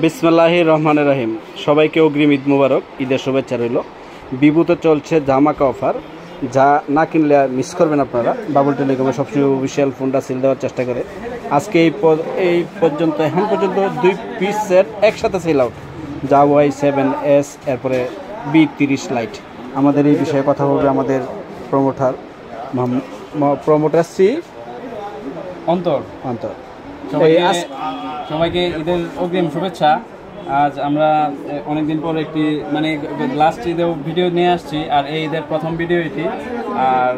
বিসমিল্লাহির রহমানির রহিম। সবাইকে অগ্রিম ঈদ মুবারক, ঈদের শুভেচ্ছা রইল। বিভূতে চলছে ধামাকা অফার, যা না কিনলে মিস করবেন আপনারা। বাবুল টেলিকমে সবসময় অফিসিয়াল ফোনটা সেল দেওয়ার চেষ্টা করে। আজকে এই পর্যন্ত এখন পর্যন্ত 2 পিস সেট একসাথে সেল আউট, যা Y7S এরপরে B30 লাইট। আমাদের এই বিষয়ে কথা বলবে আমাদের প্রমোটার সি অন্তর। সবাইকে ঈদের অগ্রিম শুভেচ্ছা। আজ আমরা অনেকদিন পর একটি লাস্ট ঈদেও ভিডিও নিয়ে আসছি, আর এই ঈদের প্রথম ভিডিও এটি। আর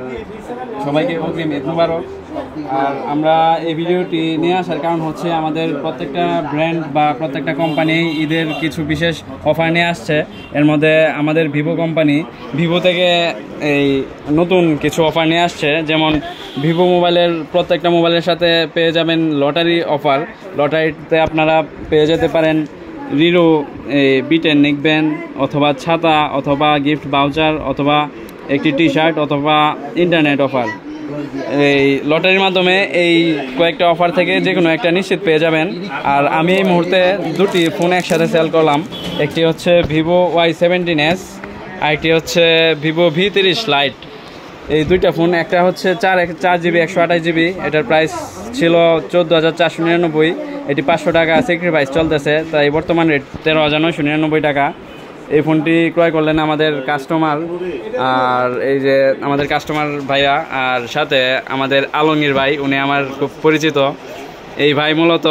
সবাইকে অগ্রিম ঈদ মুবারক। আর আমরা এই ভিডিওটি নিয়ে আসার কারণ হচ্ছে আমাদের প্রত্যেকটা ব্র্যান্ড বা প্রত্যেকটা কোম্পানি ঈদের কিছু বিশেষ অফার নিয়ে আসছে। এর মধ্যে আমাদের ভিভো থেকে এই নতুন কিছু অফার নিয়ে আসছে। যেমন ভিভো মোবাইলের প্রত্যেকটা মোবাইলের সাথে পেয়ে যাবেন লটারি অফার। লটারিতে আপনারা পেয়ে যেতে পারেন রিরো B10 নেকব্যান্ড, অথবা ছাতা, অথবা গিফট ভাউচার, অথবা একটি টি শার্ট, অথবা ইন্টারনেট অফার। এই লটারির মাধ্যমে এই কয়েকটা অফার থেকে যে কোনো একটা নিশ্চিত পেয়ে যাবেন। আর আমি এই মুহূর্তে দুটি ফোন একসাথে সেল করলাম। একটি হচ্ছে ভিভো Y17s, আরেকটি হচ্ছে ভিভো V30 লাইট। এই দুইটা ফোন, একটা হচ্ছে 4GB 128GB, এটার প্রাইস ছিল 14,499। এটি 500 টাকা স্যাক্রিফাইস চলতেছে, তাই বর্তমান রেট 13,999 টাকা। এই ফোনটি ক্রয় করলেন আমাদের কাস্টমার, আর এই যে আমাদের কাস্টমার ভাইয়া, আর সাথে আমাদের আলমগীর ভাই, উনি আমার খুব পরিচিত। এই ভাই মূলত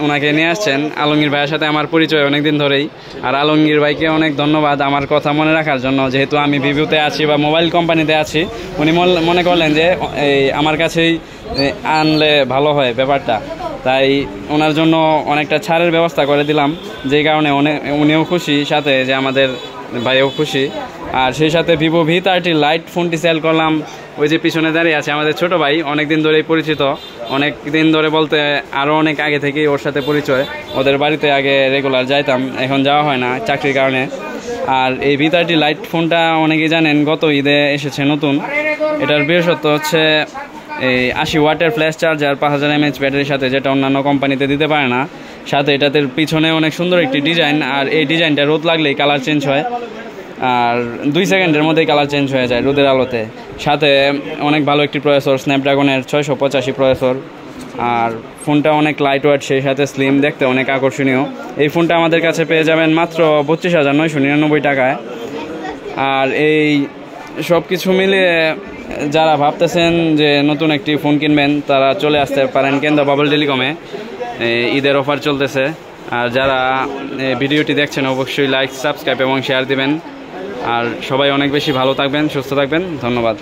ওনাকে নিয়ে আসছেন। আলমগীর ভাইয়ের সাথে আমার পরিচয় অনেক দিন ধরেই, আর আলমগীর ভাইকে অনেক ধন্যবাদ আমার কথা মনে রাখার জন্য। যেহেতু আমি ভিভোতে আছি বা মোবাইল কোম্পানিতে আছি, উনি মনে করলেন যে এই আমার কাছেই আনলে ভালো হয় ব্যাপারটা, তাই ওনার জন্য অনেকটা ছাড়ের ব্যবস্থা করে দিলাম, যেই কারণে উনিও খুশি, সাথে যে আমাদের ভাইও খুশি। আর সেই সাথে ভিভো V30 লাইট ফোনটি সেল করলাম। ওই যে পিছনে দাঁড়িয়ে আছে আমাদের ছোট ভাই, অনেক দিন ধরেই পরিচিত। অনেক দিন ধরে বলতে আরও অনেক আগে থেকেই ওর সাথে পরিচয়। ওদের বাড়িতে আগে রেগুলার যাইতাম, এখন যাওয়া হয় না চাকরির কারণে। আর এই V30 লাইট ফোনটা অনেকেই জানেন গত ঈদে এসেছে নতুন। এটার বিশেষত্ব হচ্ছে এই 80 ওয়াটের ফ্ল্যাশ চার্জার 5000 mAh ব্যাটারির সাথে, যেটা অন্যান্য কোম্পানিতে দিতে পারে না। সাথে এটাতে পিছনে অনেক সুন্দর একটি ডিজাইন, আর এই ডিজাইনটা রোদ লাগলেই কালার চেঞ্জ হয়, আর 2 সেকেন্ডের মধ্যেই কালার চেঞ্জ হয়ে যায় রোদের আলোতে। সাথে অনেক ভালো একটি প্রসেসর, স্ন্যাপড্রাগনের 685 প্রসেসর। আর ফোনটা অনেক লাইট ওয়েট, সেই সাথে স্লিম, দেখতে অনেক আকর্ষণীয়। এই ফোনটা আমাদের কাছে পেয়ে যাবেন মাত্র 32,999 টাকায়। আর এই সব কিছু মিলিয়ে যারা ভাবতেছেন যে নতুন একটি ফোন কিনবেন, তারা চলে আসতে পারেন কেন্দ্র বাবুল টেলিকমে। ঈদের অফার চলতেছে। আর যারা ভিডিওটি দেখছেন অবশ্যই লাইক, সাবস্ক্রাইব এবং শেয়ার দিবেন। আর সবাই অনেক বেশি ভালো থাকবেন, সুস্থ থাকবেন। ধন্যবাদ।